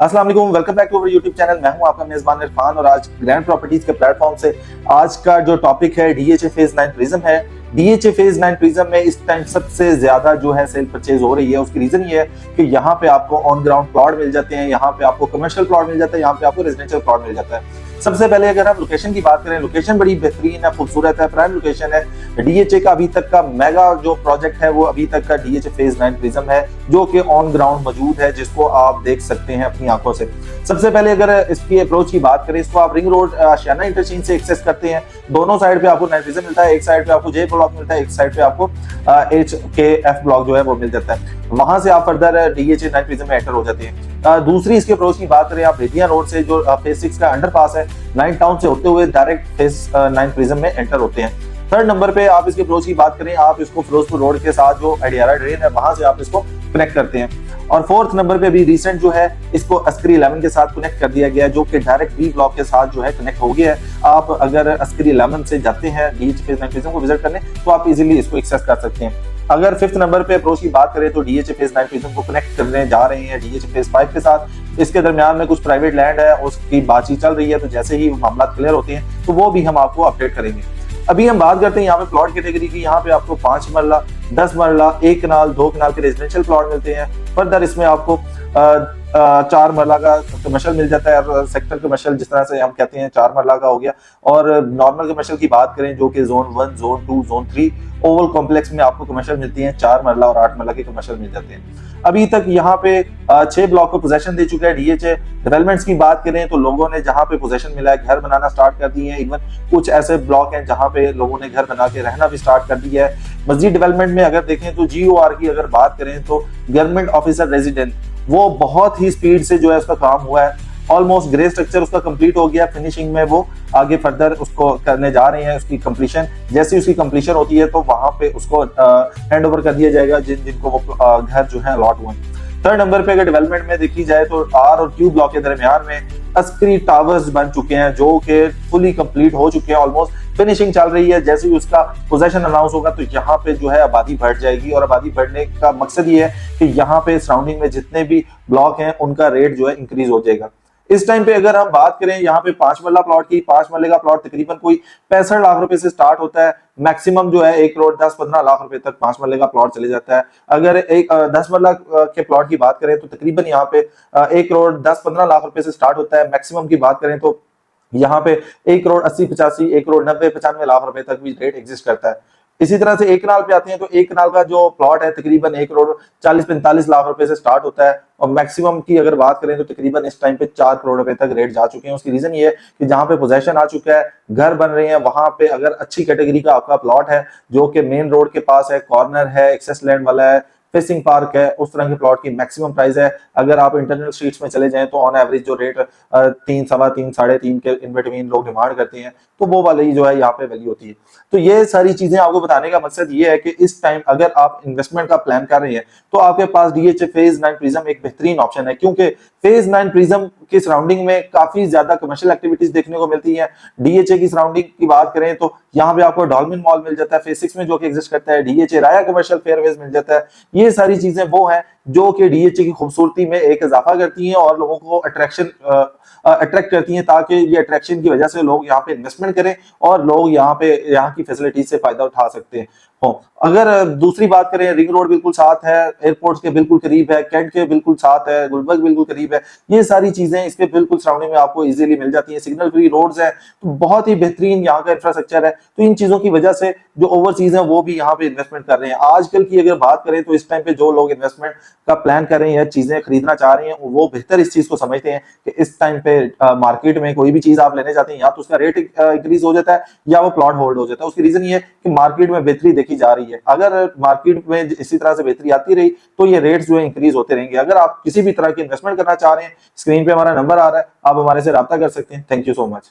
अस्सलाम वालेकुम, welcome back to our YouTube channel. मैं हूं आपका मेजबान इरफान और आज ग्रैंड प्रॉपर्टीज के प्लेटफॉर्म से आज का जो टॉपिक है डीएचए फेज 9 प्रिज्म है। डीएचए फेज 9 प्रिज्म में इस टाइम सबसे ज्यादा जो है सेल परचेज हो रही है। उसकी रीजन ये है कि यहाँ पे आपको ऑन ग्राउंड प्लॉट मिल जाते हैं, यहाँ पे आपको कमर्शियल प्लॉट मिल जाता है, यहाँ पे आपको रेजिडेंशियल प्लॉट मिल जाता है। सबसे पहले अगर हम लोकेशन की बात करें, लोकेशन बड़ी बेहतरीन है, खूबसूरत है, प्राइम लोकेशन है। डीएचए का अभी तक का मेगा जो प्रोजेक्ट है वो अभी तक का डीएचए फेज 9 प्रिज्म है, जो कि ऑन ग्राउंड मौजूद है, जिसको आप देख सकते हैं अपनी आंखों से। सबसे पहले अगर इसकी अप्रोच की बात करें, इसको आप रिंग रोड आशियाना इंटरचेंज से एक्सेस करते हैं। दोनों साइड पे आपको 9 प्रिज्म मिलता है, एक साइड पे आपको जे ब्लॉक मिलता है, एक साइड पे आपको एच के एफ ब्लॉक जो है वो मिल जाता है। वहां से आप फर्दर डीएचए 9 प्रिज्म में एंटर हो जाते हैं। दूसरी इसकी अप्रोच की बात करें, आप भेटिया रोड से जो फेज 6 का अंडरपास है, 9 टाउन से होते हुए डायरेक्ट फेज 9 प्रिज्म में एंटर होते हैं। थर्ड नंबर पे आप इसके अप्रोच की बात करें, आप इसको फिरोजपुर रोड के साथ जो अडियारा ड्रेन है वहां से आप इसको कनेक्ट करते हैं। और फोर्थ नंबर पे भी रिसेंट जो है इसको अस्करी 11 के साथ कनेक्ट कर दिया गया है, जो कि डायरेक्ट बी ब्लॉक के साथ जो है कनेक्ट हो गया है। आप अगर अस्करी 11 से जाते हैं डीएचए फेज 9 प्रिज्म को विजिट करने, तो आप इजीली इसको एक्सेस कर सकते हैं। अगर फिफ्थ नंबर पे अप्रोच की बात करें, तो डीएचए फेज 9 प्रिज्म को कनेक्ट करने जा रहे हैं डीएचए फेज 5 के साथ। इसके दरमियान में कुछ प्राइवेट लैंड है, उसकी बातचीत चल रही है, तो जैसे ही मामला क्लियर होते हैं तो वो भी हम आपको अपडेट करेंगे। अभी हम बात करते हैं यहाँ पे प्लॉट कैटेगरी की। यहाँ पे आपको 5 मरला, 10 मरला, 1 कनाल, 2 कनाल के रेजिडेंशियल प्लॉट मिलते हैं। फर्दर इसमें आपको 4 मरला का कमर्शियल मिल जाता है, और सेक्टर कमर्शियल जिस तरह से हम कहते हैं 4 मरला का हो गया। और नॉर्मल कमर्शियल की बात करें, जो कि zone 1, zone 2, zone 3 Oval complex में आपको कमर्शियल मिलती हैं। 4 मरला और 8 मरला के कमर्शियल मिल जाते हैं। अभी तक यहाँ पे 6 ब्लॉक को पोजेशन दे चुका है डीएचए। डेवलपमेंट्स की बात करें तो लोगों ने जहाँ पे पोजेशन मिला है घर बनाना स्टार्ट कर दिए हैं। इवन कुछ ऐसे ब्लॉक हैं जहाँ पे लोगों ने घर बना के रहना भी स्टार्ट कर दिया है। मस्जिद डेवलपमेंट में अगर देखें तो जीओआर की अगर बात करें तो गवर्नमेंट ऑफिसर रेजिडेंट, वो बहुत ही स्पीड से जो है उसका काम हुआ है। ऑलमोस्ट ग्रे स्ट्रक्चर उसका कंप्लीट हो गया, फिनिशिंग में वो आगे फर्दर उसको करने जा रहे हैं। उसकी कंप्लीशन, जैसे उसकी कंप्लीशन होती है तो वहां पे उसको हैंड ओवर कर दिया जाएगा जिनको वो घर जो है अलॉट हुए। थर्ड नंबर पे अगर डेवलपमेंट में देखी जाए तो आर और क्यू ब्लॉक के दरमियान में अस्करी टावर्स बन चुके हैं, जो कि फुली कंप्लीट हो चुके हैं, ऑलमोस्ट फिनिशिंग चल रही है। जैसे ही उसका पोजेशन अनाउंस होगा तो यहाँ पे जो है आबादी बढ़ जाएगी, और आबादी बढ़ने का मकसद ये है कि यहाँ पे सराउंडिंग में जितने भी ब्लॉक हैं उनका रेट जो है इंक्रीज हो जाएगा। इस टाइम पे अगर हम बात करें यहाँ पे 5 मरला प्लॉट की, 5 मरले का प्लॉट तकरीबन कोई 65 लाख रुपए से स्टार्ट होता है। मैक्सिमम जो है 1 करोड़ 10-15 लाख रुपए तक 5 मरले का प्लॉट चले जाता है। अगर एक 10 मरला के प्लॉट की बात करें तो तकरीबन यहाँ पे 1 करोड़ 10-15 लाख रुपए से स्टार्ट होता है। मैक्सिमम की बात करें तो यहाँ पे 1 करोड़ 80-85, 1 करोड़ 90-95 लाख रुपए तक भी रेट एग्जिस्ट करता है। इसी तरह से एक कनाल पे आते हैं तो एक कनाल का जो प्लॉट है तकरीबन 1 करोड़ 40-45 लाख रुपए से स्टार्ट होता है, और मैक्सिमम की अगर बात करें तो तकरीबन इस टाइम पे 4 करोड़ रुपए तक रेट जा चुके हैं। उसकी रीजन ये है कि जहां पे पोजेशन आ चुका है, घर बन रहे हैं, वहां पे अगर अच्छी कैटेगरी का आपका प्लॉट है, जो कि मेन रोड के पास है, कॉर्नर है, एक्सेस लैंड वाला है, फेसिंग पार्क है, उस तरह के प्लॉट की मैक्सिमम प्राइस है। अगर आप इंटरनल स्ट्रीट्स में चले जाएं तो ऑन एवरेज जो रेट 3, 3.25, 3.5 के इन बिटवीन लोग डिमांड करते हैं, तो वो वाली जो है यहाँ पे वैल्यू होती है। तो ये सारी चीजें आपको बताने का मकसद ये है कि इस टाइम अगर आप इन्वेस्टमेंट का प्लान कर रहे हैं तो आपके पास डीएचए फेज 9 प्रिज्म एक बेहतरीन ऑप्शन है, क्योंकि फेज 9 प्रिज्म की सराउंडिंग में काफी ज्यादा कमर्शियल एक्टिविटीज देखने को मिलती है। डीएचए की सराउंडिंग की बात करें तो यहाँ पे आपको डॉल्फिन मॉल मिल जाता है फेज 6 में, जो कि एग्जिस्ट करता है। डीएचए राया कमर्शियल फेयरवेज मिल जाता है। ये सारी चीजें वो हैं जो कि डीएचए की खूबसूरती में एक इजाफा करती हैं और लोगों को अट्रैक्ट करती हैं, ताकि ये अट्रैक्शन की वजह से लोग यहाँ पे इन्वेस्टमेंट करें और लोग यहाँ की फैसिलिटीज से फायदा उठा सकते हैं। अगर दूसरी बात करें, रिंग रोड बिल्कुल साथ है, एयरपोर्ट के बिल्कुल करीब है, कैंट के बिल्कुल साथ है, गुलबर्ग बिल्कुल करीब है। ये सारी चीजें इसके बिल्कुल सराउंडिंग में आपको इजीली मिल जाती हैं। सिग्नल फ्री रोड्स हैं, तो बहुत ही बेहतरीन यहाँ का इंफ्रास्ट्रक्चर है। तो इन चीजों की वजह से जो ओवरसीज हैं वो भी यहाँ पे इन्वेस्टमेंट कर रहे हैं। आजकल की अगर बात करें तो इस टाइम पे जो लोग इन्वेस्टमेंट का प्लान कर रहे हैं, चीजें खरीदना चाह रहे हैं, वो बेहतर इस चीज को समझते हैं कि इस टाइम पे मार्केट में कोई भी चीज आप लेने जाते हैं, या तो उसका रेट इंक्रीज हो जाता है या वो प्लॉट होल्ड हो जाता है। उसकी रीजन ये है कि मार्केट में बेहतरी देखी जा रही है। अगर मार्केट में इसी तरह से बेहतरी आती रही तो ये रेट्स जो है इंक्रीज होते रहेंगे। अगर आप किसी भी तरह की इन्वेस्टमेंट करना चाह रहे हैं, स्क्रीन पे हमारा नंबर आ रहा है, आप हमारे से राब्ता कर सकते हैं। Thank you so much.